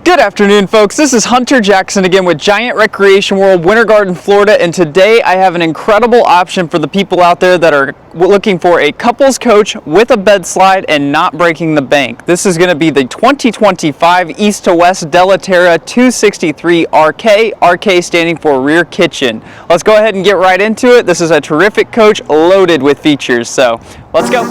Good afternoon, folks. This is Hunter Jackson again with Giant Recreation World, Winter Garden, Florida, and today I have an incredible option for the people out there that are looking for a couples coach with a bed slide and not breaking the bank. This is going to be the 2025 East to West Della Terra 263RK, RK standing for rear kitchen. Let's go ahead and get right into it. This is a terrific coach loaded with features, so let's go.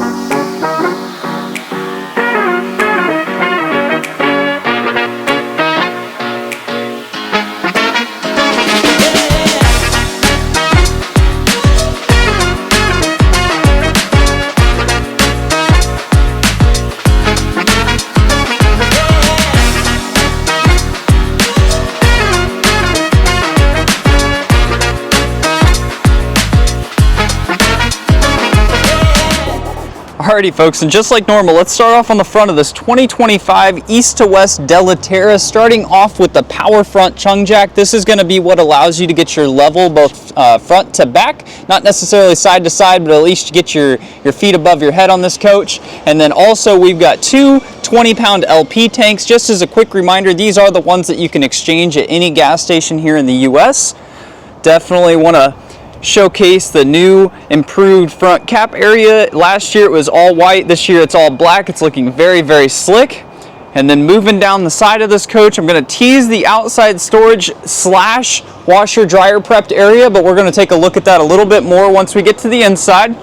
Alrighty folks, and just like normal, let's start off on the front of this 2025 East to West Della Terra, starting off with the power front chung jack. This is going to be what allows you to get your level both front to back, not necessarily side to side, but at least you get your feet above your head on this coach. And then also we've got two 20-pound LP tanks. Just as a quick reminder, these are the ones that you can exchange at any gas station here in the US. Definitely want to showcase the new improved front cap area. Last year it was all white, this year it's all black. It's looking very, very slick. And then moving down the side of this coach, I'm going to tease the outside storage slash washer dryer prepped area, but we're going to take a look at that a little bit more once we get to the inside.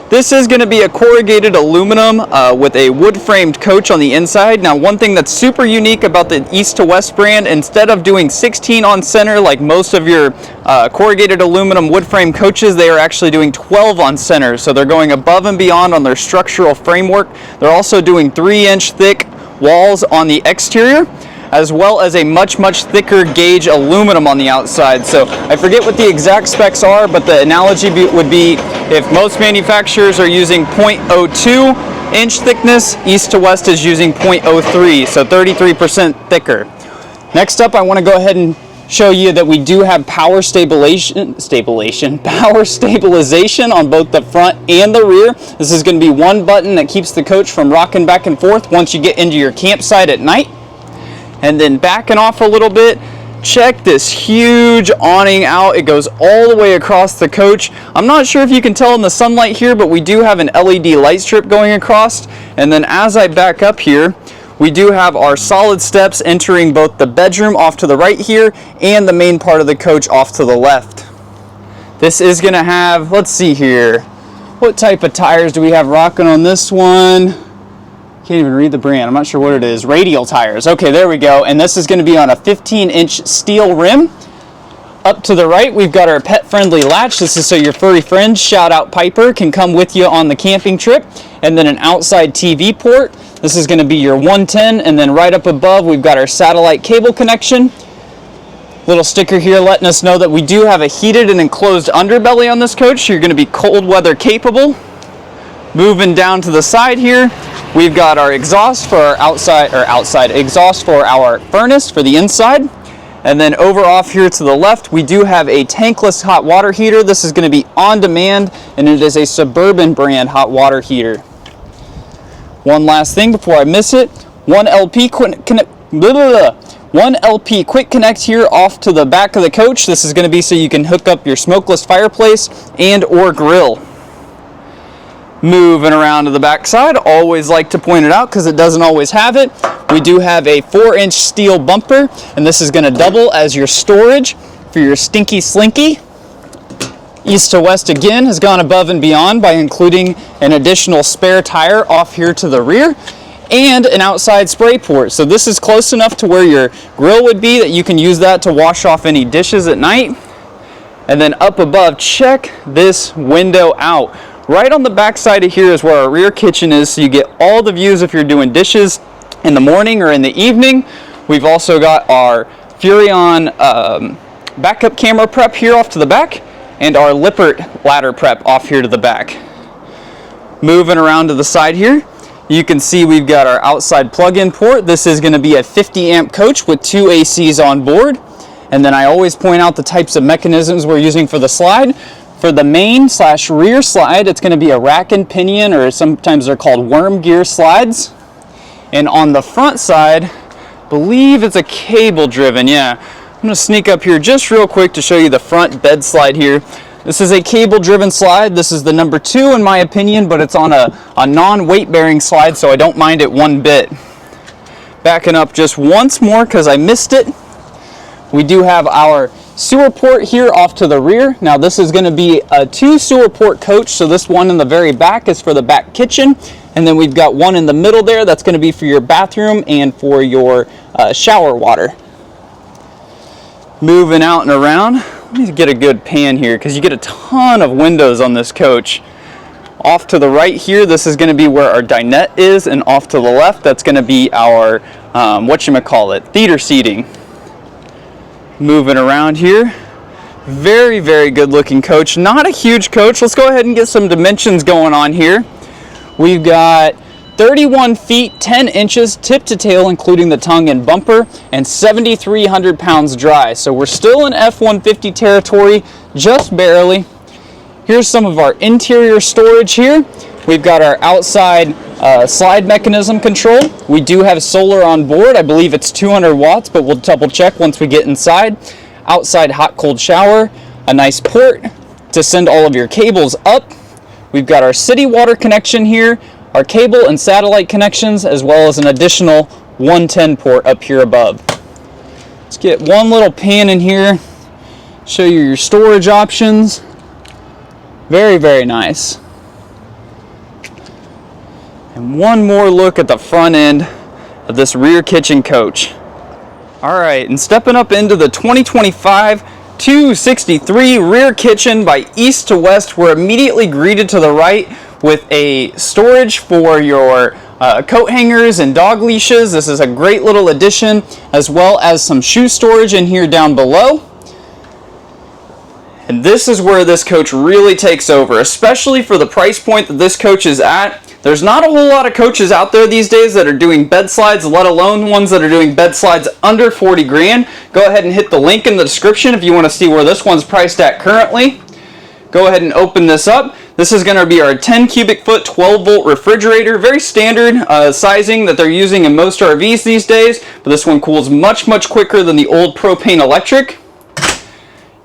This is going to be a corrugated aluminum with a wood framed coach on the inside. Now, one thing that's super unique about the East to West brand, instead of doing 16 on center like most of your corrugated aluminum wood frame coaches, they are actually doing 12 on center. So they're going above and beyond on their structural framework. They're also doing 3-inch thick walls on the exterior, as well as a much thicker gauge aluminum on the outside. So I forget what the exact specs are, but the analogy would be if most manufacturers are using 0.02 inch thickness, East to West is using 0.03, so 33% thicker. Next up, I want to go ahead and show you that we do have power stabilization on both the front and the rear. This is going to be one button that keeps the coach from rocking back and forth once you get into your campsite at night. And then backing off a little bit, check this huge awning out. It goes all the way across the coach. I'm not sure if you can tell in the sunlight here, but we do have an LED light strip going across. And then as I back up here, we do have our solid steps entering both the bedroom off to the right here and the main part of the coach off to the left. This is going to have, let's see here, what type of tires do we have rocking on this one? Can't even read the brand. I'm not sure what it is. Radial tires. Okay, there we go. And this is going to be on a 15-inch steel rim. Up to the right, we've got our pet-friendly latch. This is so your furry friend, shout out Piper, can come with you on the camping trip. And then an outside TV port. This is going to be your 110. And then right up above, we've got our satellite cable connection. Little sticker here letting us know that we do have a heated and enclosed underbelly on this coach. You're going to be cold weather capable. Moving down to the side here, we've got our exhaust for our outside exhaust for our furnace for the inside. And then over off here to the left, we do have a tankless hot water heater. This is going to be on demand, and it is a Suburban brand hot water heater. One last thing before I miss it, one LP quick connect here off to the back of the coach. This is going to be so you can hook up your smokeless fireplace and or grill. Moving around to the back side, always like to point it out because it doesn't always have it. We do have a 4-inch steel bumper, and this is going to double as your storage for your stinky slinky. East to West again has gone above and beyond by including an additional spare tire off here to the rear and an outside spray port. So this is close enough to where your grill would be that you can use that to wash off any dishes at night. And then up above, check this window out. Right on the back side of here is where our rear kitchen is, so you get all the views if you're doing dishes in the morning or in the evening. We've also got our Furrion backup camera prep here off to the back, and our Lippert ladder prep off here to the back. Moving around to the side here, you can see we've got our outside plug-in port. This is going to be a 50 amp coach with 2 ACs on board. And then I always point out the types of mechanisms we're using for the slide. For the main / rear slide, it's going to be a rack and pinion, or sometimes they're called worm gear slides. And on the front side, believe it's a cable driven, yeah. I'm gonna sneak up here just real quick to show you the front bed slide here. This is a cable driven slide. This is the number 2 in my opinion, but it's on a non-weight bearing slide, so I don't mind it one bit. Backing up just once more because I missed it. We do have our sewer port here off to the rear. Now this is going to be a 2 sewer port coach, so this one in the very back is for the back kitchen, and then we've got one in the middle there that's going to be for your bathroom and for your shower water. Moving out and around, let me get a good pan here because you get a ton of windows on this coach. Off to the right here, this is going to be where our dinette is, and off to the left, that's going to be our theater seating. Moving around here, very, very good looking coach. Not a huge coach. Let's go ahead and get some dimensions going on here. We've got 31 feet 10 inches tip to tail, including the tongue and bumper, and 7,300 pounds dry. So we're still in F-150 territory, just barely. Here's some of our interior storage here. We've got our outside slide mechanism control. We do have solar on board. I believe it's 200 watts, but we'll double check once we get inside. Outside hot cold shower, a nice port to send all of your cables up. We've got our city water connection here, our cable and satellite connections, as well as an additional 110 port up here above. Let's get one little pan in here, show you your storage options. Very, very nice. And one more look at the front end of this rear kitchen coach. All right, and stepping up into the 2025 263 rear kitchen by east to west, we're immediately greeted to the right with a storage for your coat hangers and dog leashes. This is a great little addition, as well as some shoe storage in here down below. And this is where this coach really takes over, especially for the price point that this coach is at. There's not a whole lot of coaches out there these days that are doing bed slides, let alone ones that are doing bed slides under 40 grand. Go ahead and hit the link in the description if you want to see where this one's priced at currently. Go ahead and open this up. This is going to be our 10 cubic foot 12 volt refrigerator. Very standard sizing that they're using in most RVs these days, but this one cools much, much quicker than the old propane electric.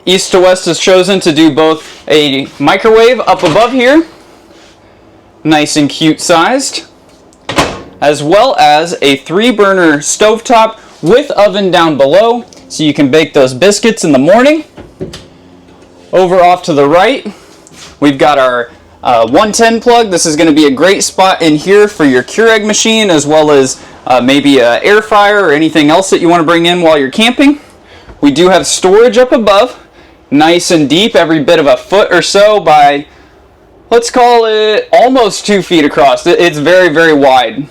East to west is chosen to do both a microwave up above here, nice and cute sized, as well as a 3-burner stovetop with oven down below, so you can bake those biscuits in the morning. Over off to the right, we've got our 110 plug. This is going to be a great spot in here for your Keurig machine, as well as maybe an air fryer or anything else that you want to bring in while you're camping. We do have storage up above, nice and deep, every bit of a foot or so by, let's call it almost 2 feet across. It's very, very wide.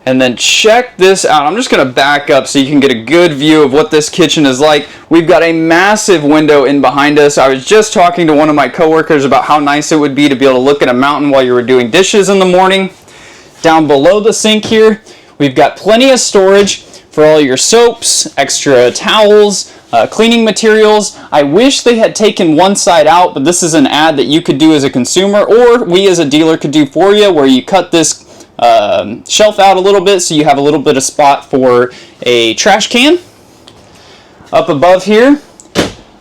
And then check this out. I'm just going to back up so you can get a good view of what this kitchen is like. We've got a massive window in behind us. I was just talking to one of my coworkers about how nice it would be to be able to look at a mountain while you were doing dishes in the morning. Down below the sink here, we've got plenty of storage for all your soaps, extra towels, cleaning materials. I wish they had taken one side out, but this is an ad that you could do as a consumer, or we as a dealer could do for you, where you cut this shelf out a little bit so you have a little bit of spot for a trash can. Up above here,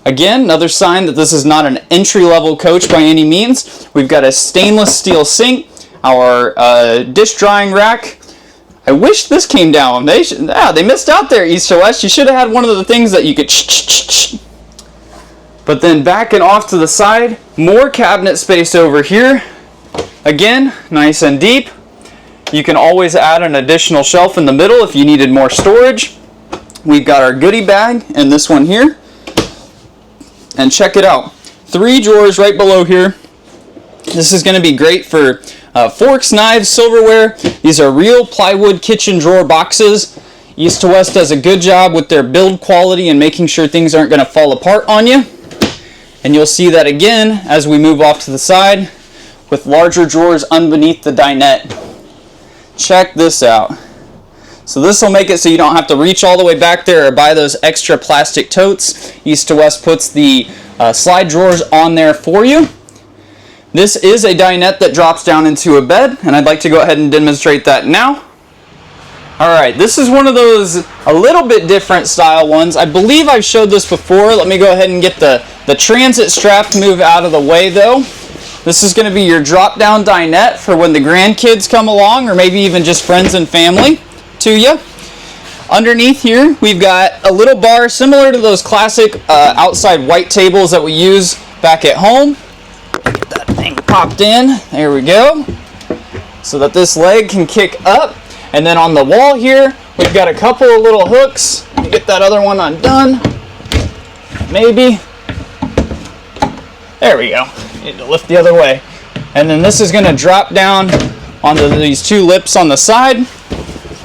again, another sign that this is not an entry-level coach by any means. We've got a stainless steel sink, our dish drying rack. I wish this came down. They missed out there, east to west. You should have had one of the things that you could But then backing off to the side, more cabinet space over here. Again, nice and deep. You can always add an additional shelf in the middle if you needed more storage. We've got our goodie bag and this one here. And check it out. 3 drawers right below here. This is going to be great for forks, knives, silverware. These are real plywood kitchen drawer boxes. East to West does a good job with their build quality and making sure things aren't going to fall apart on you. And you'll see that again as we move off to the side with larger drawers underneath the dinette. Check this out. So this will make it so you don't have to reach all the way back there or buy those extra plastic totes. East to West puts the slide drawers on there for you. This is a dinette that drops down into a bed, and I'd like to go ahead and demonstrate that now. All right, this is one of those a little bit different style ones. I believe I've showed this before. Let me go ahead and get the transit strap to move out of the way though. This is going to be your drop down dinette for when the grandkids come along, or maybe even just friends and family to you. Underneath here, we've got a little bar similar to those classic outside white tables that we use back at home. Get that thing popped in. There we go. So that this leg can kick up. And then on the wall here, we've got a couple of little hooks. Let me get that other one undone. Maybe. There we go. Need to lift the other way. And then this is going to drop down onto these two lips on the side.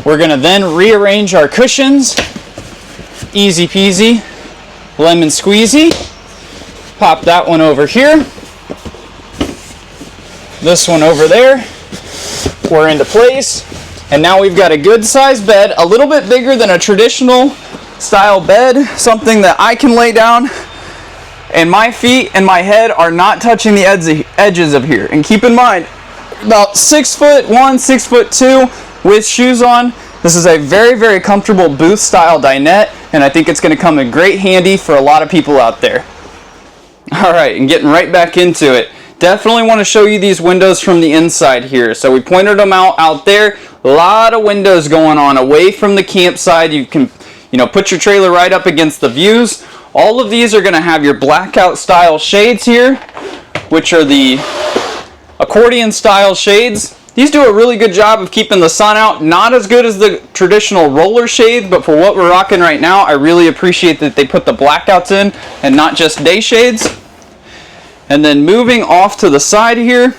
We're going to then rearrange our cushions. Easy peasy, lemon squeezy. Pop that one over here. This one over there. We're into place. And now we've got a good sized bed, a little bit bigger than a traditional style bed, something that I can lay down and my feet and my head are not touching the edges of here. And keep in mind, about 6'1", 6'2", with shoes on. This is a very, very comfortable booth style dinette, and I think it's going to come in great handy for a lot of people out there. All right, and getting right back into it. Definitely want to show you these windows from the inside here. So we pointed them out there. A lot of windows going on away from the campsite. You can, put your trailer right up against the views. All of these are going to have your blackout style shades here, which are the accordion style shades. These do a really good job of keeping the sun out. Not as good as the traditional roller shade, but for what we're rocking right now, I really appreciate that they put the blackouts in and not just day shades. And then moving off to the side here,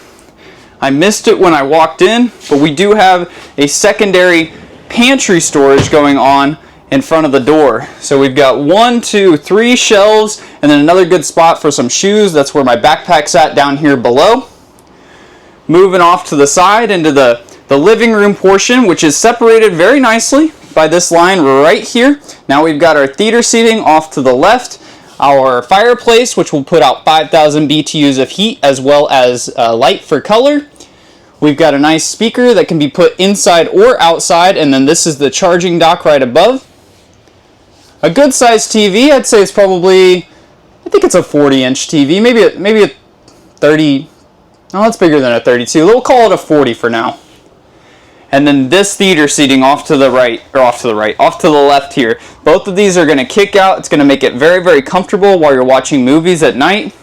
I missed it when I walked in, but we do have a secondary pantry storage going on in front of the door. So we've got 1, 2, 3 shelves, and then another good spot for some shoes. That's where my backpack's at down here below. Moving off to the side into the living room portion, which is separated very nicely by this line right here. Now we've got our theater seating off to the left, our fireplace, which will put out 5,000 BTUs of heat, as well as light for color. We've got a nice speaker that can be put inside or outside, and then this is the charging dock right above. A good sized TV, I'd say it's probably, I think it's a 40-inch TV, maybe a 30, no, it's bigger than a 32. We'll call it a 40 for now. And then this theater seating off to the left here. Both of these are going to kick out. It's going to make it very, very comfortable while you're watching movies at night.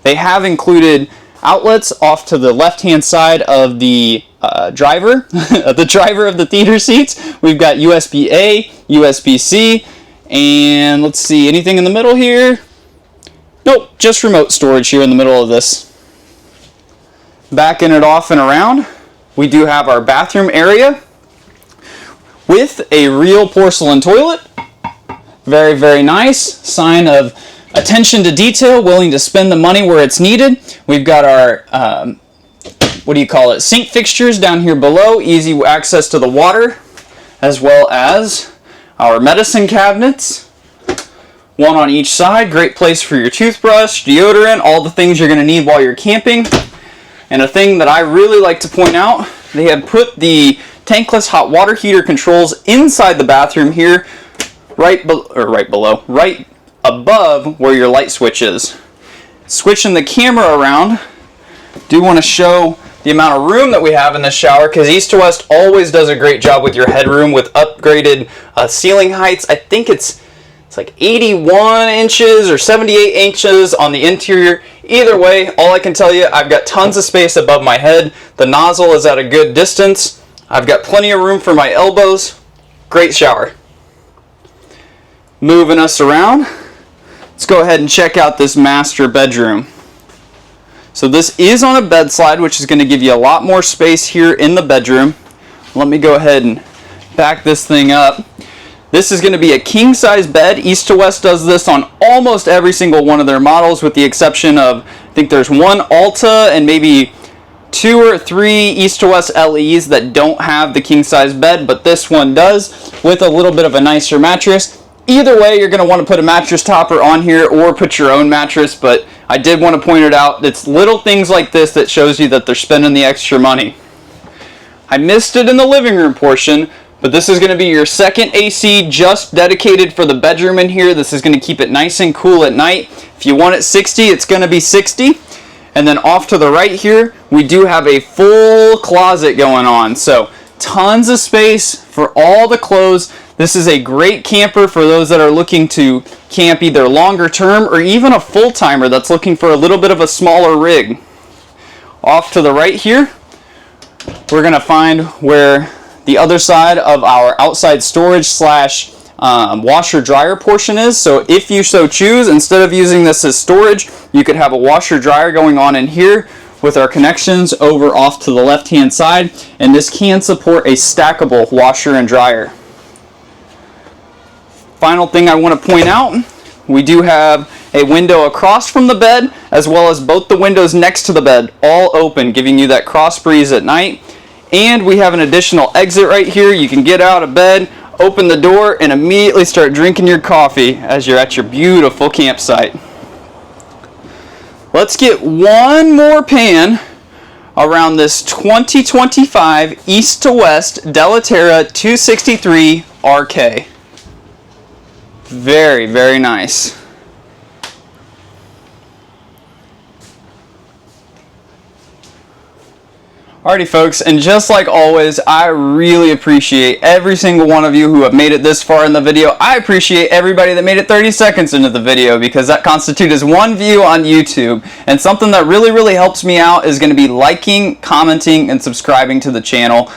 They have included outlets off to the left-hand side of the driver, the driver of the theater seats. We've got USB-A, USB-C, and let's see, anything in the middle here? Nope, just remote storage here in the middle of this. Backing it off and around, we do have our bathroom area with a real porcelain toilet. Very, very nice. Sign of attention to detail, willing to spend the money where it's needed. We've got our, sink fixtures down here below. Easy access to the water, as well as our medicine cabinets. One on each side. Great place for your toothbrush, deodorant, all the things you're going to need while you're camping. And a thing that I really like to point out, they have put the tankless hot water heater controls inside the bathroom here, right above where your light switch is. Switching the camera around, do want to show the amount of room that we have in this shower, because East to West always does a great job with your headroom with upgraded ceiling heights. I think it's like 81 inches or 78 inches on the interior. Either way, all I can tell you, I've got tons of space above my head. The nozzle is at a good distance. I've got plenty of room for my elbows. Great shower. Moving us around, let's go ahead and check out this master bedroom. So this is on a bed slide, which is going to give you a lot more space here in the bedroom. Let me go ahead and back this thing up. This is going to be a king-size bed. East to West does this on almost every single one of their models, with the exception of, I think there's one Alta and maybe 2 or 3 East to West LEs that don't have the king-size bed, but this one does, with a little bit of a nicer mattress. Either way, you're going to want to put a mattress topper on here or put your own mattress, but I did want to point it out. It's little things like this that shows you that they're spending the extra money. I missed it in the living room portion, But this is going to be your second AC just dedicated for the bedroom in here. This is going to keep it nice and cool at night. If you want it 60, it's going to be 60. And then off to the right here, we do have a full closet going on. So tons of space for all the clothes. This is a great camper for those that are looking to camp either longer term or even a full-timer that's looking for a little bit of a smaller rig. Off to the right here, we're going to find where the other side of our outside storage slash washer dryer portion is. So if you so choose, instead of using this as storage, you could have a washer dryer going on in here with our connections over off to the left hand side, and this can support a stackable washer and dryer. Final thing I want to point out, we do have a window across from the bed as well as both the windows next to the bed all open, giving you that cross breeze at night. And we have an additional exit right here. You can get out of bed, open the door, and immediately start drinking your coffee as you're at your beautiful campsite. Let's get one more pan around this 2025 East to West Della Terra 263RK. Very, very nice. Alrighty folks, and just like always, I really appreciate every single one of you who have made it this far in the video. I appreciate everybody that made it 30 seconds into the video, because that constitutes one view on YouTube. And something that really helps me out is going to be liking, commenting, and subscribing to the channel.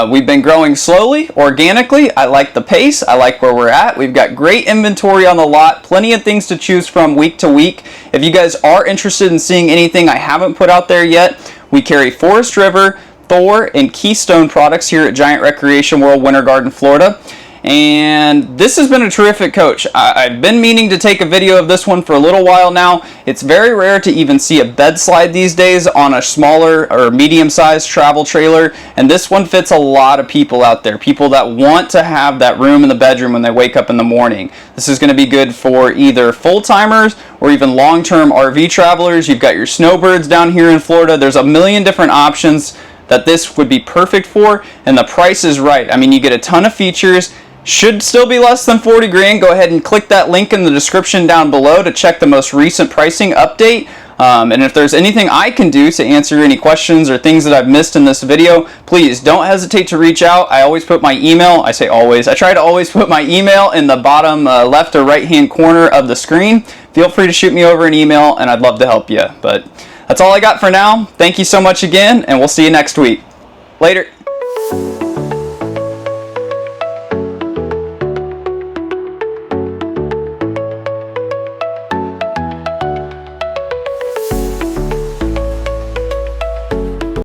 We've been growing slowly, organically. I like the pace. I like where we're at. We've got great inventory on the lot, plenty of things to choose from week to week. If you guys are interested in seeing anything I haven't put out there yet, we carry Forest River, Thor, and Keystone products here at Giant Recreation World Winter Garden, Florida. And this has been a terrific coach. I've been meaning to take a video of this one for a little while now. It's very rare to even see a bed slide these days on a smaller or medium-sized travel trailer, and this one fits a lot of people out there, people that want to have that room in the bedroom when they wake up in the morning. This is going to be good for either full-timers or even long-term RV travelers. You've got your snowbirds down here in Florida. There's a million different options that this would be perfect for, and the price is right. I mean, you get a ton of features. Should still be less than 40 grand. Go ahead and click that link in the description down below to check the most recent pricing update. And if there's anything I can do to answer any questions or things that I've missed in this video, please don't hesitate to reach out. I always put my email, I say always, I try to always put my email in the bottom left or right hand corner of the screen. Feel free to shoot me over an email and I'd love to help you. But that's all I got for now. Thank you so much again, and we'll see you next week. Later.